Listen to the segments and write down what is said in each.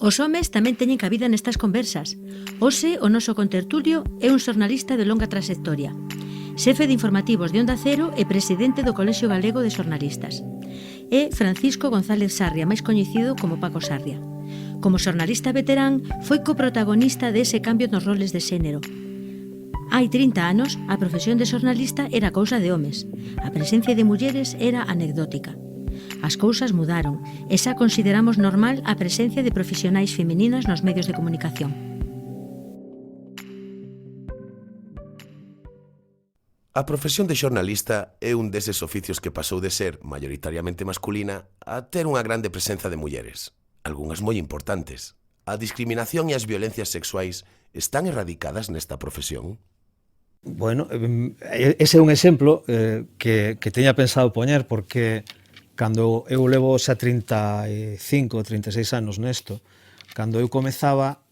Os homes tamén teñen cabida nestas conversas. Hoxe, o noso contertulio é un xornalista de longa trayectoria. Xefe de informativos de Onda Cero e presidente do Colexio Galego de Xornalistas. É Francisco González Sarria, máis coñecido como Paco Sarria. Como xornalista veterán, foi coprotagonista dese cambio nos roles de xénero. Hai 30 anos, a profesión de xornalista era cousa de homes. A presencia de mulleres era anecdótica. As cousas mudaron e xa consideramos normal a presencia de profesionais femininas nos medios de comunicación. A profesión de xornalista é un deses oficios que pasou de ser maioritariamente masculina a ter unha grande presenza de mulleres, algunhas moi importantes. A discriminación e as violencias sexuais están erradicadas nesta profesión? Bueno, ese é un exemplo que teña pensado poñer porque cando eu levo xa 35 ou 36 anos nesto, cando eu comezaba,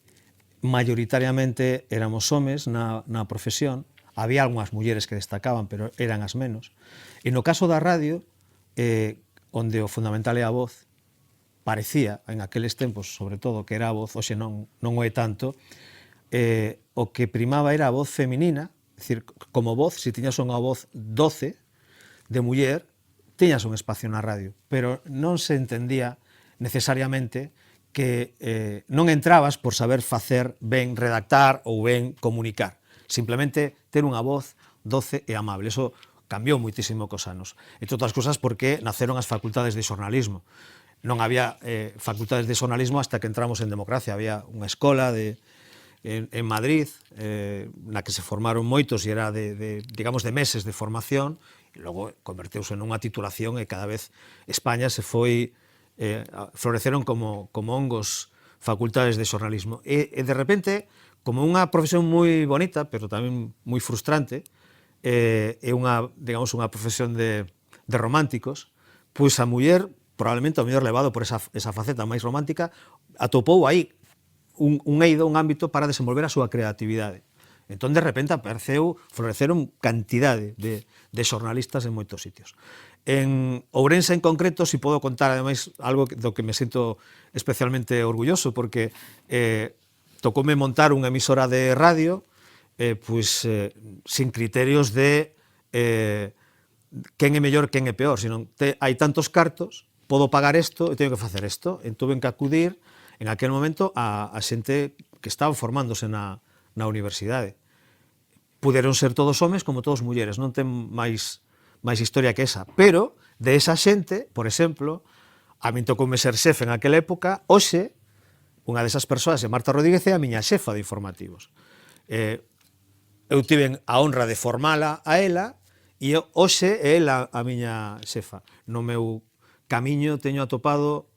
maioritariamente éramos homes na profesión, había algunhas mulleres que destacaban, pero eran as menos. E no caso da radio, onde o fundamental é a voz, parecía, en aqueles tempos, sobre todo, que era a voz, hoxe non o é tanto, o que primaba era a voz feminina, é dicir, como voz, se tiñas unha voz doce de muller, tiñas un espacio na radio, pero non se entendía necesariamente que non entrabas por saber facer ben redactar ou ben comunicar. Simplemente ter unha voz doce e amable. Eso cambiou moitísimo cos anos. Entre outras cousas porque naceron as facultades de xornalismo. Non había facultades de xornalismo hasta que entramos en democracia. Había unha escola en Madrid na que se formaron moitos e era digamos, de meses de formación e logo converteuse nunha titulación e cada vez España se foi floreceron como hongos facultades de xornalismo e de repente, como unha profesión moi bonita pero tamén moi frustrante é unha, digamos, unha profesión de románticos, pois a muller probablemente o mellor levado por esa faceta máis romántica atopou aí un eido, un ámbito para desenvolver a súa creatividade. Entón, de repente, floreceron cantidade de xornalistas en moitos sitios. En Ourense, en concreto, si podo contar, ademais, algo do que me sinto especialmente orgulloso, porque tocoume montar unha emisora de radio, sin criterios de quen é mellor, quen é peor, senón hai tantos cartos, podo pagar isto e teño que facer isto. Entón, tuve que acudir, en aquel momento, a xente que estaba formándose na universidade. Puderon ser todos homes como todos mulleres, non ten máis historia que esa. Pero, de esa xente, por exemplo, a min tocoume ser xefe en aquela época, hoxe, unha desas persoas é Marta Rodríguez é a miña xefa de informativos. Eu tive a honra de formala a ela e hoxe é ela a miña xefa. No meu camiño teño atopado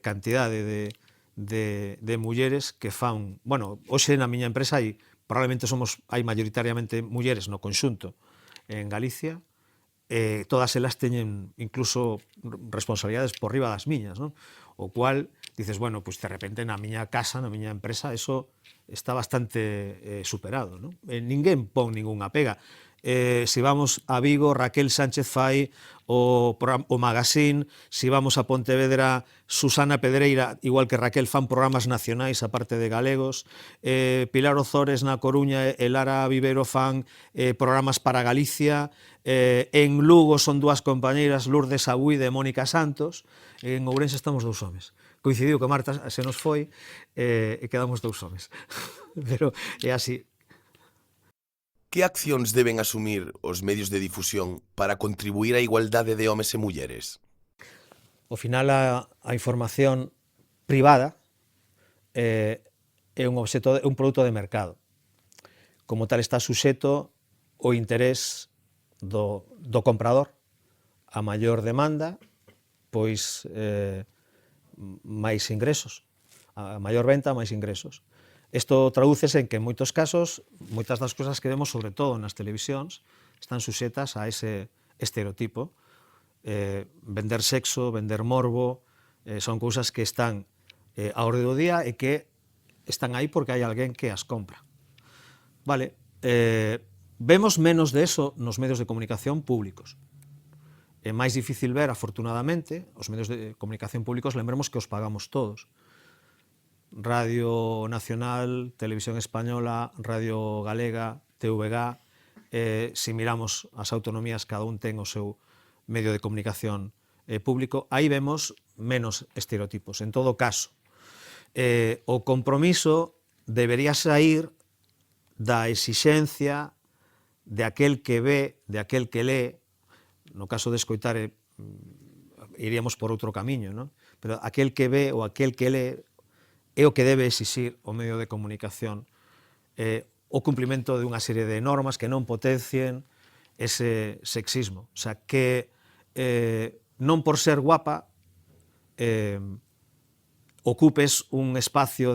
cantidade de mulleres que fan... Bueno, hoxe na miña empresa probablemente hai maioritariamente mulleres no conxunto en Galicia, todas elas teñen incluso responsabilidades por riba das miñas, non? O cual, dices, bueno, pois de repente na miña casa, na miña empresa, eso está bastante superado, non? Ninguén pon ningunha pega. Si vamos a Vigo, Raquel Sánchez fai o magazine, si vamos a Pontevedra, Susana Pedreira, igual que Raquel, fan programas nacionais aparte de galegos, Pilar Ozores na Coruña e Lara Vivero fan programas para Galicia, en Lugo son dúas compañeiras, Lourdes Agüide e Mónica Santos, en Ourense estamos dous homes. Coincidiu que Marta se nos foi e quedamos dous homes. Pero é así. Que accións deben asumir os medios de difusión para contribuir á igualdade de homes e mulleres? Ao final, a información privada é un produto de mercado. Como tal, está suxeto ao interés do comprador. A maior demanda, pois máis ingresos. A maior venta, máis ingresos. Isto tradúcese en que en moitos casos, moitas das cousas que vemos, sobre todo nas televisións, están suxetas a ese estereotipo. Vender sexo, vender morbo, son cousas que están á orde do día e que están aí porque hai alguén que as compra. Vale, vemos menos de eso nos medios de comunicación públicos. É máis difícil ver, afortunadamente, os medios de comunicación públicos, lembremos que os pagamos todos. Radio Nacional, Televisión Española, Radio Galega, TVG, si miramos as autonomías, cada un ten o seu medio de comunicación público, aí vemos menos estereotipos. En todo caso, o compromiso debería sair da exixencia de aquel que ve, de aquel que lee, no caso de escoitar iríamos por outro camiño, non? Pero aquel que ve ou aquel que lee é o que debe exixir o medio de comunicación, o cumprimento de unha serie de normas que non potencien ese sexismo. O sea, que non por ser guapa ocupes un espacio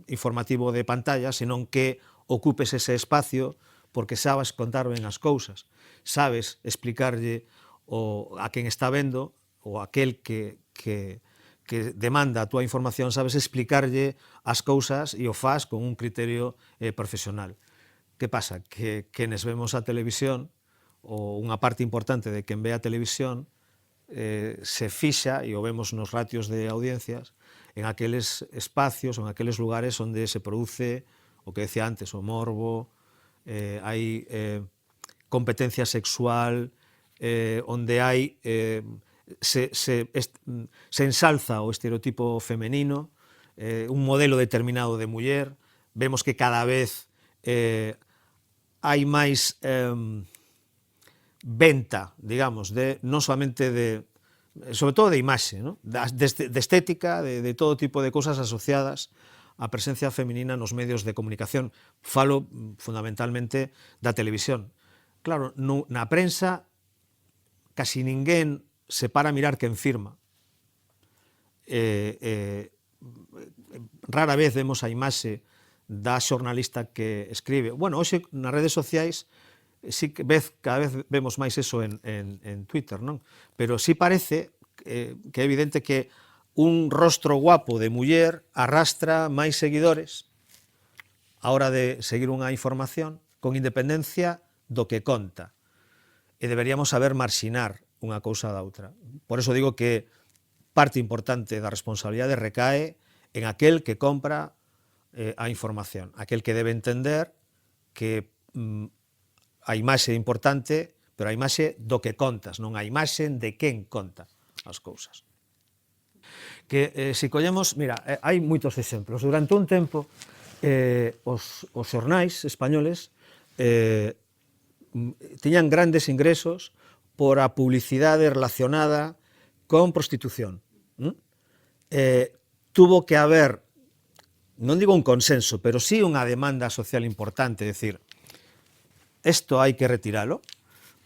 informativo de pantalla, senón que ocupes ese espacio porque sabes contar ben as cousas, sabes explicarlle a quen está vendo ou aquel que demanda a túa información, sabes explicarlle as cousas e o faz con un criterio profesional. Que pasa? Que quenes vemos a televisión, ou unha parte importante de quen ve a televisión, se fixa, e o vemos nos ratios de audiencias, en aqueles espacios, en aqueles lugares onde se produce o que decía antes, o morbo, hai competencia sexual, onde hai se ensalza o estereotipo femenino, un modelo determinado de muller, vemos que cada vez hai máis venta, digamos, non solamente sobre todo de imaxe, ¿no? de estética, de todo tipo de cousas asociadas á presencia feminina nos medios de comunicación. Falo fundamentalmente da televisión. Claro, na prensa casi ninguén se para a mirar quen firma. Rara vez vemos a imaxe da xornalista que escribe. Bueno, hoxe nas redes sociais sí que cada vez vemos máis eso en Twitter, non? Pero sí parece que é evidente que un rostro guapo de muller arrastra máis seguidores a hora de seguir unha información con independencia do que conta. E deberíamos saber marxinar unha cousa da outra. Por eso digo que parte importante da responsabilidade recae en aquel que compra a información, aquel que debe entender que a imaxe é importante, pero a imaxe do que contas, non a imaxe de quen conta as cousas. Que se collemos, mira, hai moitos exemplos. Durante un tempo, os xornais españoles tiñan grandes ingresos por a publicidade relacionada con prostitución. Tuvo que haber, non digo un consenso, pero sí unha demanda social importante, é dicir, isto hai que retiralo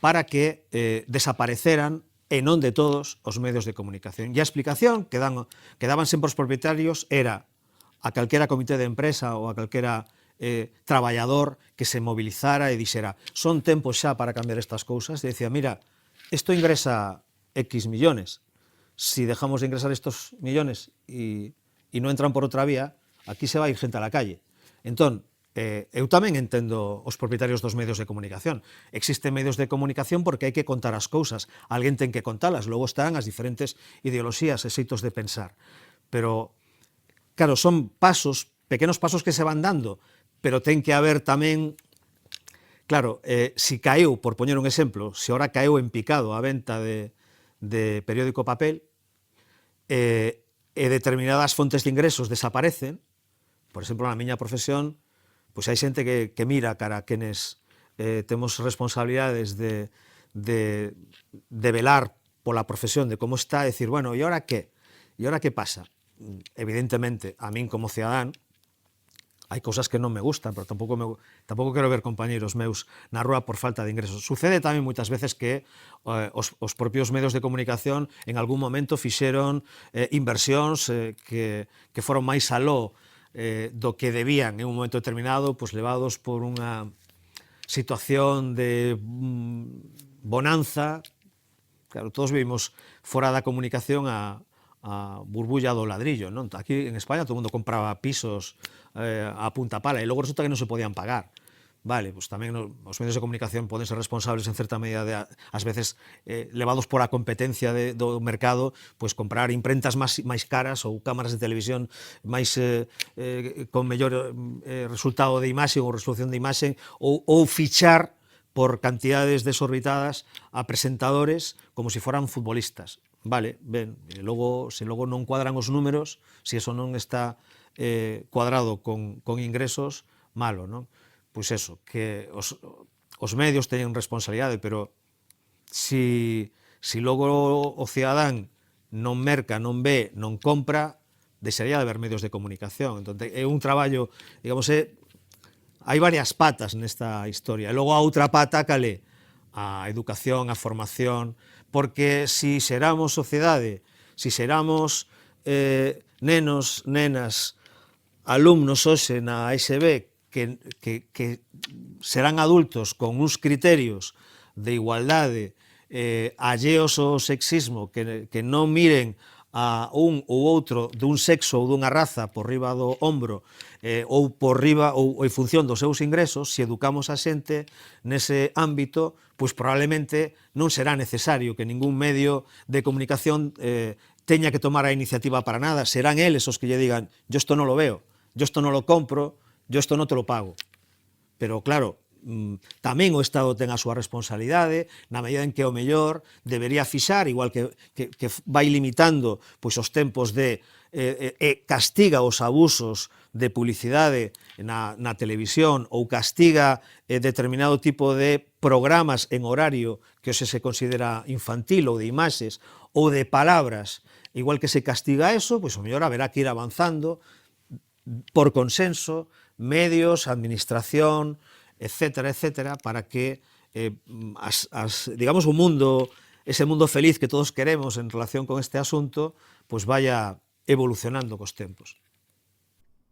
para que desapareceran e non de todos os medios de comunicación. E a explicación que daban sempre os propietarios era a calquera comité de empresa ou a calquera traballador que se mobilizara e dixera son tempos xa para cambiar estas cousas, e dicía, mira, isto ingresa X millones, si dejamos de ingresar estos millones e non entran por outra vía, aquí se vai ir xente a la calle. Entón, eu tamén entendo os propietarios dos medios de comunicación. Existen medios de comunicación porque hai que contar as cousas. Alguén ten que contalas, logo están as diferentes ideoloxías e xeitos de pensar. Pero, claro, son pasos, pequenos pasos que se van dando, pero ten que haber tamén, claro, si caeu, por poñer un exemplo, se ora caeu en picado a venta de periódico papel, e determinadas fontes de ingresos desaparecen, por exemplo, na miña profesión, pois hai xente que mira cara a quenes temos responsabilidades de velar pola profesión, de como está, decir, bueno, e ora que? E ora que pasa? Evidentemente, a min como cidadán, hai cousas que non me gustan, pero tampouco quero ver compañeiros meus na rúa por falta de ingresos. Sucede tamén moitas veces que os propios medios de comunicación en algún momento fixeron inversións que foron máis aló do que debían en un momento determinado, pues, levados por unha situación de bonanza. Claro, todos vivimos fora da comunicación a burbulla do ladrillo, non? Aquí en España todo o mundo compraba pisos a punta pala e logo resulta que non se podían pagar. vale, pues tamén os medios de comunicación poden ser responsables en certa medida de, ás veces, levados por a competencia do mercado, pois comprar imprentas máis caras ou cámaras de televisión máis con mellor resultado de imaxe ou resolución de imaxe, ou fichar por cantidades desorbitadas a presentadores como se foran futbolistas. Vale, ben, logo, se logo non cuadran os números, se eso non está cuadrado con ingresos, malo, non? Pois eso, que os medios teñen responsabilidade, pero si logo o cidadán non merca, non ve, non compra, deixaría de haber medios de comunicación. Entón, é un traballo, digamos, hai varias patas nesta historia. E logo a outra pata, cale? A educación, a formación, porque si seramos sociedade, si seramos nenos, nenas, alumnos hoxe na ESB que serán adultos con uns criterios de igualdade alleos ao sexismo, que non miren a un ou outro dun sexo ou dunha raza por riba do ombro ou por riba ou en función dos seus ingresos, se educamos a xente nese ámbito, pois probablemente non será necesario que ningún medio de comunicación teña que tomar a iniciativa para nada, serán eles os que lle digan, yo esto non lo veo, yo esto non lo compro, yo esto non te lo pago. Pero claro, tamén o Estado ten a súa responsabilidade, na medida en que o mellor debería fixar, igual que vai limitando pois os tempos de castiga os abusos de publicidade na televisión ou castiga determinado tipo de programas en horario que hoxe se considera infantil ou de imaxes ou de palabras, igual que se castiga eso, pois o mellor haberá que ir avanzando por consenso, medios, administración, etcétera, etcétera, para que digamos, o mundo, ese mundo feliz que todos queremos en relación con este asunto, pues vaya evolucionando cos tempos.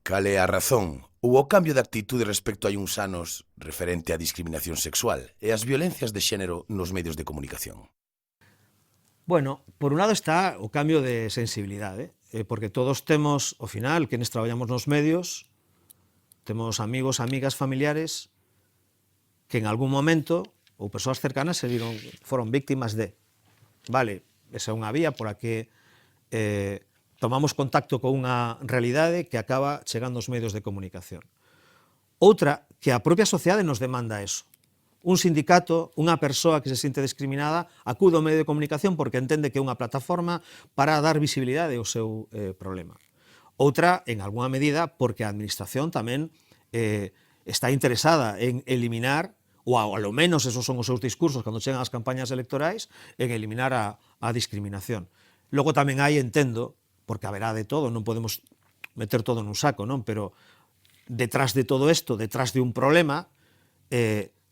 Cal é a razón ou o cambio de actitude respecto hai uns anos referente á discriminación sexual e as violencias de xénero nos medios de comunicación? Bueno, por un lado está o cambio de sensibilidade, porque todos temos, ao final, quenes traballamos nos medios, temos amigos, amigas, familiares que en algún momento, ou persoas cercanas, foron víctimas de. Vale, esa é unha vía por a que tomamos contacto con unha realidade que acaba chegando aos medios de comunicación. Outra, que a propia sociedade nos demanda eso. Un sindicato, unha persoa que se siente discriminada, acude ao medio de comunicación porque entende que é unha plataforma para dar visibilidade ao seu problema. Outra, en algunha medida, porque a administración tamén está interesada en eliminar, ou ao menos esos son os seus discursos cando chegan as campañas electorais, en eliminar a discriminación. Logo tamén hai, entendo, porque haberá de todo, non podemos meter todo nun saco, non? Pero detrás de todo isto, detrás de un problema,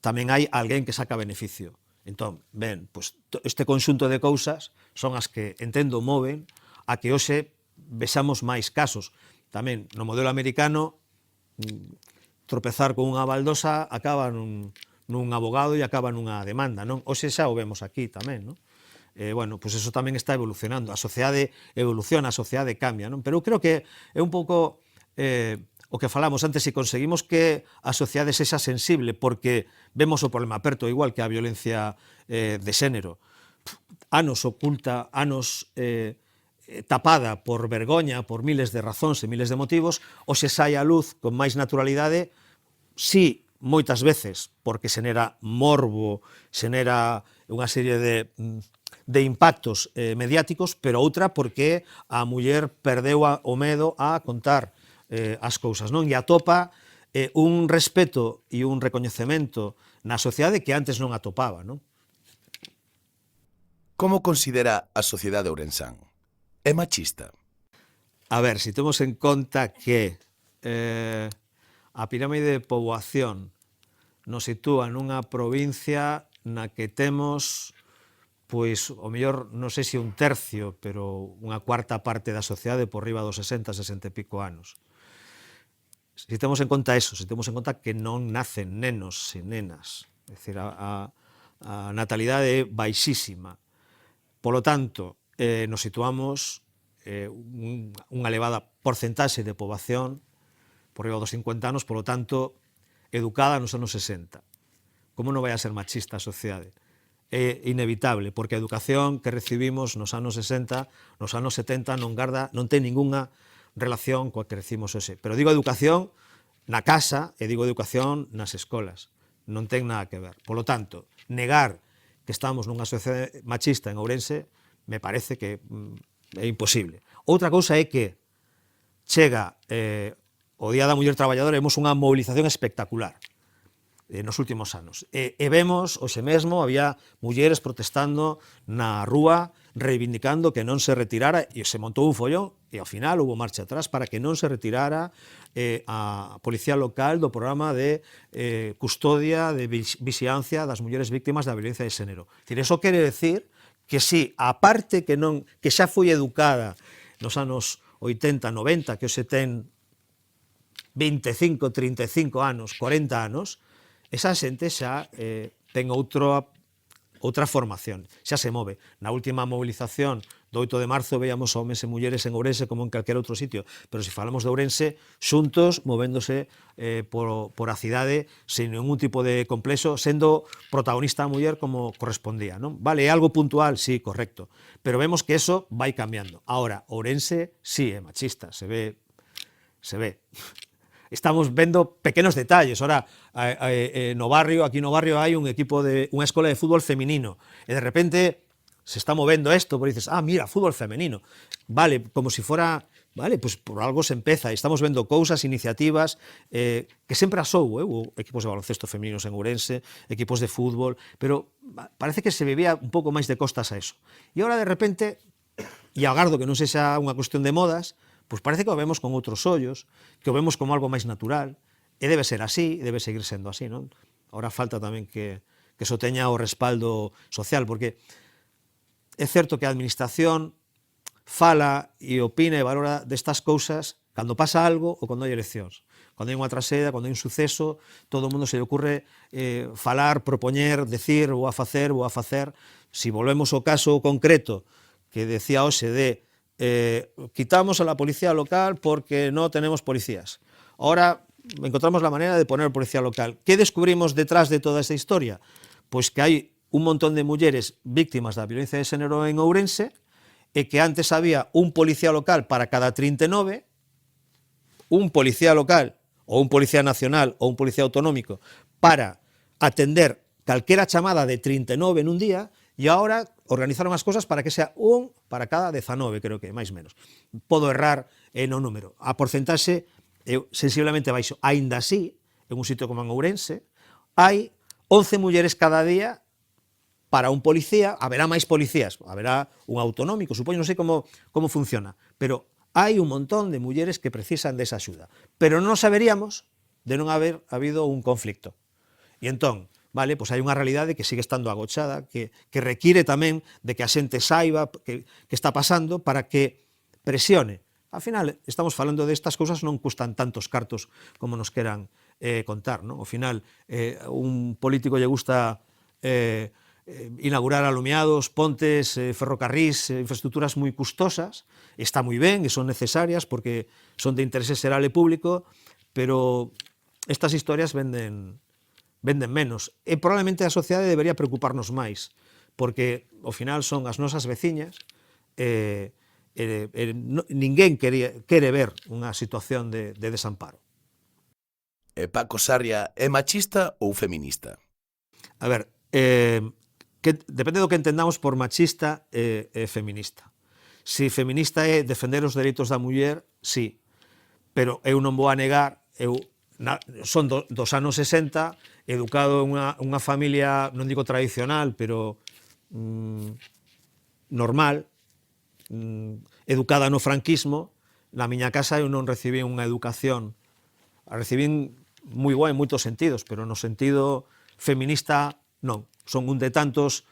tamén hai alguén que saca beneficio. Entón, ben, pues, este conxunto de cousas son as que, entendo, moven a que hoxe vexamos máis casos. Tamén, no modelo americano, tropezar con unha baldosa acaba nun abogado e acaba nunha demanda, non? Hoxe xa o vemos aquí tamén, non? Bueno, pois eso tamén está evolucionando. A sociedade evoluciona, a sociedade cambia, non? Pero eu creo que é un pouco o que falamos antes, se conseguimos que a sociedade sexa sensible, porque vemos o problema aperto, igual que a violencia de xénero, anos oculta, anos tapada por vergoña, por miles de razóns e miles de motivos, ou se sai á luz con máis naturalidade, si moitas veces porque xenera morbo, xenera unha serie de impactos mediáticos, pero outra porque a muller perdeu o medo a contar as cousas, non? E atopa un respeto e un recoñecemento na sociedade que antes non atopaba, non? Como considera a sociedade ourensán? É machista? A ver, se temos en conta que a pirámide de poboación nos sitúa nunha provincia na que temos, pois, o mellor, non sei se un tercio, pero unha cuarta parte da sociedade por riba dos 60, 60 e pico anos. Se temos en conta eso, se temos en conta que non nacen nenos e nenas, é dicir, a natalidade é baixísima. Polo tanto, nos situamos unha elevada porcentaxe de poboación por riba dos 50 anos, polo tanto, educada nos anos 60. Como non vai a ser machista a sociedade? É inevitable, porque a educación que recibimos nos anos 60, nos anos 70 non ten ningunha relación coa que recibimos hoxe. Pero digo educación na casa e digo educación nas escolas. Non ten nada que ver. Polo tanto, negar que estamos nunha sociedade machista en Ourense me parece que é imposible. Outra cousa é que chega o Día da Muller Traballadora e vemos unha movilización espectacular nos últimos anos. E vemos, hoxe mesmo, había mulleres protestando na rúa, reivindicando que non se retirara, e se montou un follón, e ao final houve marcha atrás para que non se retirara a Policía Local do programa de custodia, de vixiancia das mulleres víctimas da violencia de xénero. Eso quere decir que si, a parte que xa foi educada nos anos 80, 90, que hoxe ten 25, 35 anos, 40 anos, esa xente xa ten outra formación, xa se move. Na última movilización do 8 de marzo veíamos homes e mulleres en Ourense como en calquer outro sitio, pero se falamos de Ourense, xuntos, movéndose por a cidade, sin ningún tipo de complexo, sendo protagonista a muller como correspondía, non? Vale, é algo puntual, sí, correcto, pero vemos que eso vai cambiando. Ahora, Ourense sí é machista, se ve. Estamos vendo pequenos detalles. Ahora, no barrio, aquí no barrio hai unha escola de fútbol feminino, e de repente se está movendo isto, porque dices, mira, fútbol femenino. Vale, como si fora, vale, pues por algo se empeza, e estamos vendo cousas, iniciativas, que sempre as houve, equipos de baloncesto femininos en Ourense, equipos de fútbol, pero parece que se vivía un pouco máis de costas a eso. E agora, de repente, e agardo que non sexa unha cuestión de modas, pois parece que o vemos con outros ollos, que o vemos como algo máis natural, e debe ser así, debe seguir sendo así, non? Ahora falta tamén que eso teña o respaldo social, porque é certo que a administración fala e opina e valora destas cousas cando pasa algo ou cando hai eleccións. Cando hai unha traxedia, cando hai un suceso, todo o mundo se lle ocurre falar, propoñer, decir, vou a facer. Si volvemos ao caso concreto que decía hoxe de quitamos a la policía local porque no tenemos policías. Ahora encontramos la manera de poner policía local. ¿Qué descubrimos detrás de toda esta historia? Pues que hay un montón de mulleres víctimas da violencia de xénero en Ourense e que antes había un policía local para cada 39, un policía local ou un policía nacional ou un policía autonómico para atender calquera chamada de 39 nun día, e agora organizaron as cosas para que sea un para cada 19, creo que, máis menos. Podo errar no número. A porcentaxe é sensiblemente baixo. Aínda así, en un sitio como en Ourense, hai 11 mulleres cada día para un policía. Haberá máis policías, haberá un autonómico, supoño, non sei como funciona, pero hai un montón de mulleres que precisan desa axuda. Pero non saberíamos de non haber habido un conflicto. E entón, vale, pois hai unha realidade que sigue estando agochada, que require tamén de que a xente saiba que está pasando para que presione. Ao final, estamos falando destas cousas, non custan tantos cartos como nos queran contar, non? Ao final, un político lle gusta inaugurar alumiados, pontes, ferrocarrís, infraestructuras moi custosas, está moi ben e son necesarias porque son de interese xeral e público, pero estas historias venden menos. E probablemente a sociedade debería preocuparnos máis, porque ao final son as nosas veciñas, ninguén quere ver unha situación de desamparo. Paco Sarria é machista ou feminista? A ver, depende do que entendamos por machista e feminista. Si feminista é defender os dereitos da muller, sí, pero eu non vou a negar, son dos anos 60, educado en unha familia, non digo tradicional, pero normal, educada no franquismo. Na miña casa eu non recibín unha educación, a recibín moi boa en moitos sentidos, pero no sentido feminista non. Son un de tantos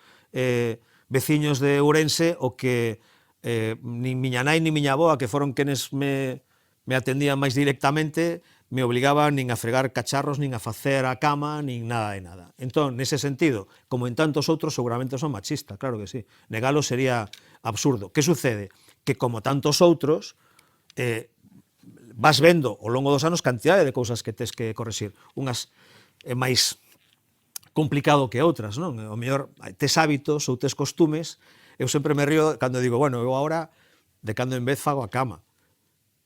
veciños de Ourense o que nin miña nai nin miña avoa, que foron quenes me atendían máis directamente, me obligaban nin a fregar cacharros, nin a facer a cama, nin nada de nada. Entón, nese sentido, como en tantos outros, seguramente son machista, claro que sí. Negalo sería absurdo. Que sucede? Que como tantos outros, vas vendo ao longo dos anos cantidade de cousas que tes que correxir. Unhas é máis complicado que outras, non? O mellor tes hábitos ou tes costumes. Eu sempre me río cando digo, bueno, eu agora de cando en vez fago a cama,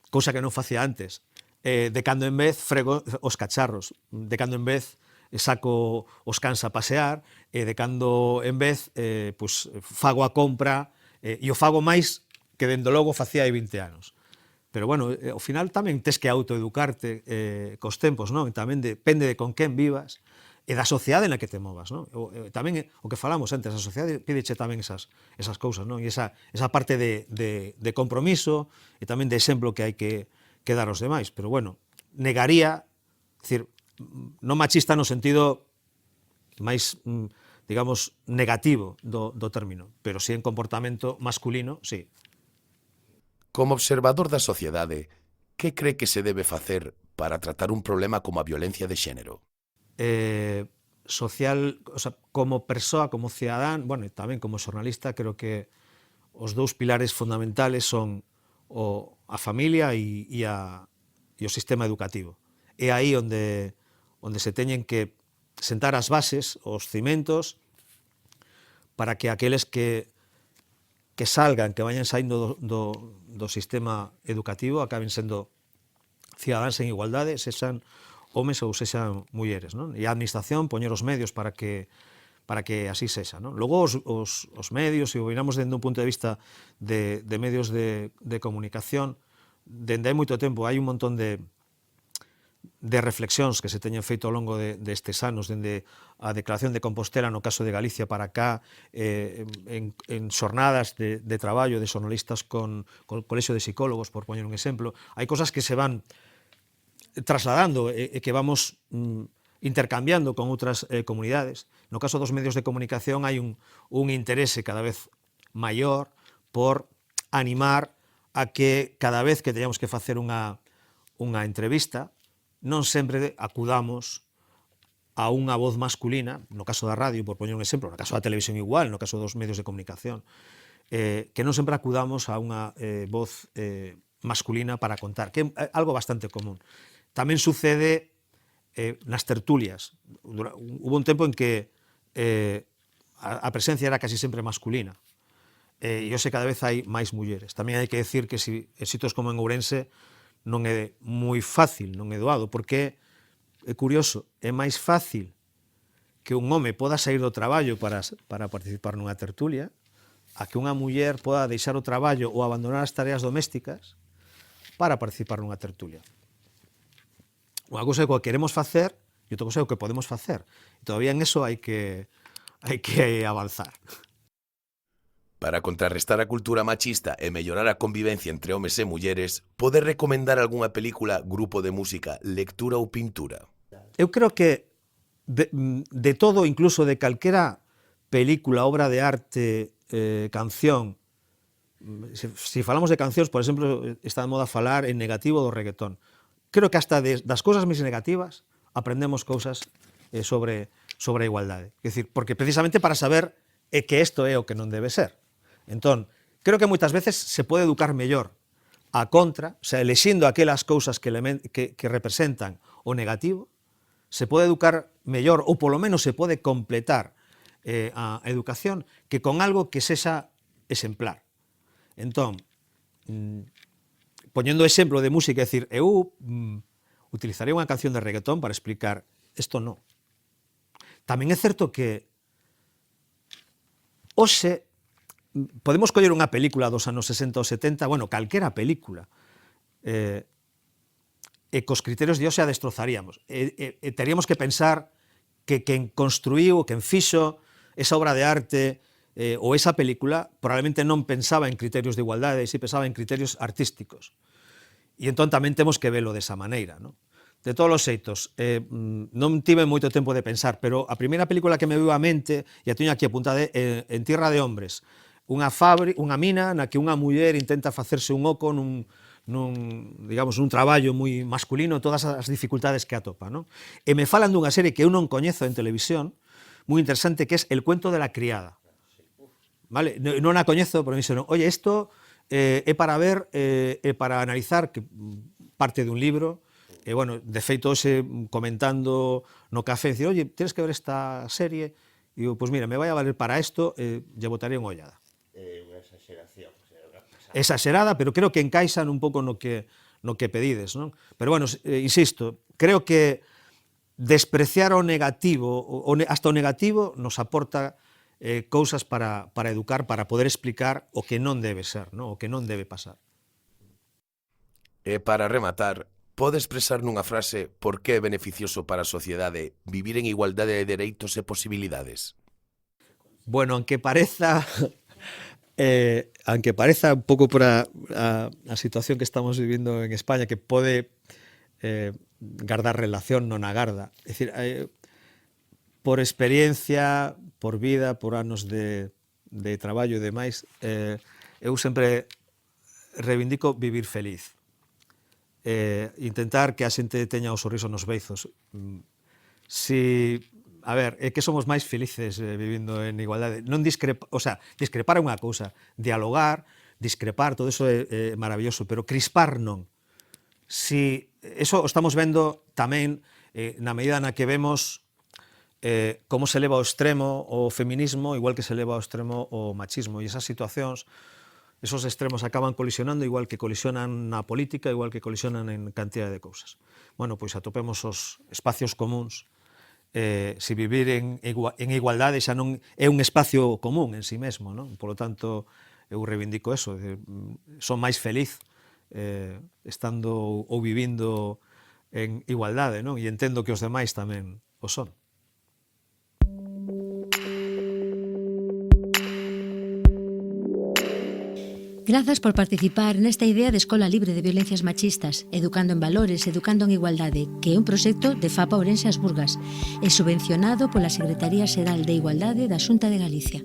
cousa que non facía antes. De cando en vez frego os cacharros, de cando en vez saco os cans a pasear, e de cando en vez pues, fago a compra, e o fago máis que dende logo facía hai 20 anos. Pero bueno, ao final tamén tes que autoeducarte cos tempos, non? Tamén depende de con quen vivas e da sociedade na que te movas, non? Tamén o que falamos antes, a sociedade pídeche tamén esas cousas, non? E esa parte de compromiso e tamén de exemplo que hai que dar aos demais. Pero bueno, negaría, decir, non machista no sentido máis, digamos, negativo do término, pero si en comportamento masculino, sí. Como observador da sociedade, que cree que se debe facer para tratar un problema como a violencia de xénero? Social, o sea, como persoa, como cidadán, bueno, e tamén como xornalista, creo que os dous pilares fundamentales son a familia e o sistema educativo. É aí onde se teñen que sentar as bases, os cimentos, para que aqueles que salgan, que vayan saindo do sistema educativo, acaben sendo cidadáns en igualdade, sexan homes ou sexan mulleres, non? E a administración poñer os medios para que así sexa, non? Logo os medios, se o miramos dende un punto de vista de medios de comunicación, dende hai moito tempo hai un montón de reflexións que se teñen feito ao longo destes anos, dende a Declaración de Compostela no caso de Galicia para cá, en xornadas de traballo de xornalistas con o Colexio de Psicólogos, por poñer un exemplo. Hai cosas que se van trasladando e que vamos intercambiando con outras comunidades. No caso dos medios de comunicación hai un interese cada vez maior por animar a que cada vez que teñamos que facer unha entrevista non sempre acudamos a unha voz masculina, no caso da radio, por poñer un exemplo, no caso da televisión igual, no caso dos medios de comunicación, que non sempre acudamos a unha voz masculina para contar, que é algo bastante común. Tamén sucede nas tertulias. Hubo un tempo en que a presencia era casi sempre masculina. E eu sei que cada vez hai máis mulleres. Tamén hai que decir que en sitios como en Ourense non é moi fácil, non é doado, porque é curioso, é máis fácil que un home poda sair do traballo para participar nunha tertulia a que unha muller poda deixar o traballo ou abandonar as tareas domésticas para participar nunha tertulia. Unha cousa é o que queremos facer e outra cousa é o que podemos facer. E todavía en eso hai que avanzar. Para contrarrestar a cultura machista e mellorar a convivencia entre homes e mulleres, pode recomendar algunha película, grupo de música, lectura ou pintura? Eu creo que de todo, incluso de calquera película, obra de arte, canción, si falamos de cancións, por exemplo, está de moda falar en negativo do reggaetón. Creo que hasta das cousas máis negativas aprendemos cousas sobre a igualdade. É dicir, porque precisamente para saber que isto é o que non debe ser. Entón, creo que moitas veces se pode educar mellor a contra, o sea, elixindo aquelas cousas que representan o negativo, se pode educar mellor, ou polo menos se pode completar a educación, que con algo que sexa exemplar. Entón, poñendo exemplo de música, é dicir, eu utilizaría unha canción de reggaetón para explicar isto non. Tamén é certo que hoxe podemos coller unha película dos anos 60 ou 70, bueno, calquera película, e cos criterios de hoxe a destrozaríamos. E teríamos que pensar que quen construíu, quen fixo esa obra de arte ou esa película probablemente non pensaba en criterios de igualdade, si pensaba en criterios artísticos. E entón tamén temos que velo desa maneira, non? De todos os xeitos, non tive moito tempo de pensar, pero a primeira película que me viu á mente, e a teño aquí apuntada, é En Tierra de Hombres, unha mina na que unha muller intenta facerse un oco nun traballo moi masculino, todas as dificultades que atopa, non? E me falan dunha serie que eu non coñezo en televisión, moi interesante, que é El cuento de la criada. Vale? Non a coñezo, pero me dixeron, oye, isto é para ver, para analizar, parte dun libro, e, bueno, de feito, hoxe, comentando no café, dicir, oye, tienes que ver esta serie, e digo, pues mira, me vai a valer para isto, lle botaré unha ollada. Unha exageración, Exagerada, pero creo que encaixan un pouco no que pedides, non? Pero, bueno, insisto, creo que despreciar o negativo, hasta o negativo, nos aporta cousas para educar, para poder explicar o que non debe ser, non? O que non debe pasar. E para rematar, pode expresar nunha frase por que é beneficioso para a sociedade vivir en igualdade de dereitos e posibilidades? Bueno, aunque pareza un pouco por a situación que estamos vivindo en España, que pode gardar relación, non agarda. É dicir, por experiencia, por vida, por anos de traballo e demais, eu sempre reivindico vivir feliz. Intentar que a xente teña o sorriso nos beizos. A ver, é que somos máis felices vivindo en igualdade. Non discrepar é unha cousa, dialogar, discrepar, todo eso é maravilloso, pero crispar non. Eso estamos vendo tamén na medida na que vemos como se leva ao extremo o feminismo, igual que se leva ao extremo o machismo, e esas situacións, esos extremos acaban colisionando igual que colisionan na política, igual que colisionan en cantidad de cousas. Bueno, pois atopemos os espacios comuns. Se vivir en igualdade xa non é un espacio común en sí mesmo, non? Por lo tanto, eu reivindico eso, son máis feliz estando ou vivindo en igualdade, non? E entendo que os demais tamén o son. Grazas por participar nesta idea de Escola Libre de Violencias Machistas, Educando en Valores, Educando en Igualdade, que é un proxecto de FAPA Ourense As Burgas e subvencionado pola Secretaría Xeral de Igualdade da Xunta de Galicia.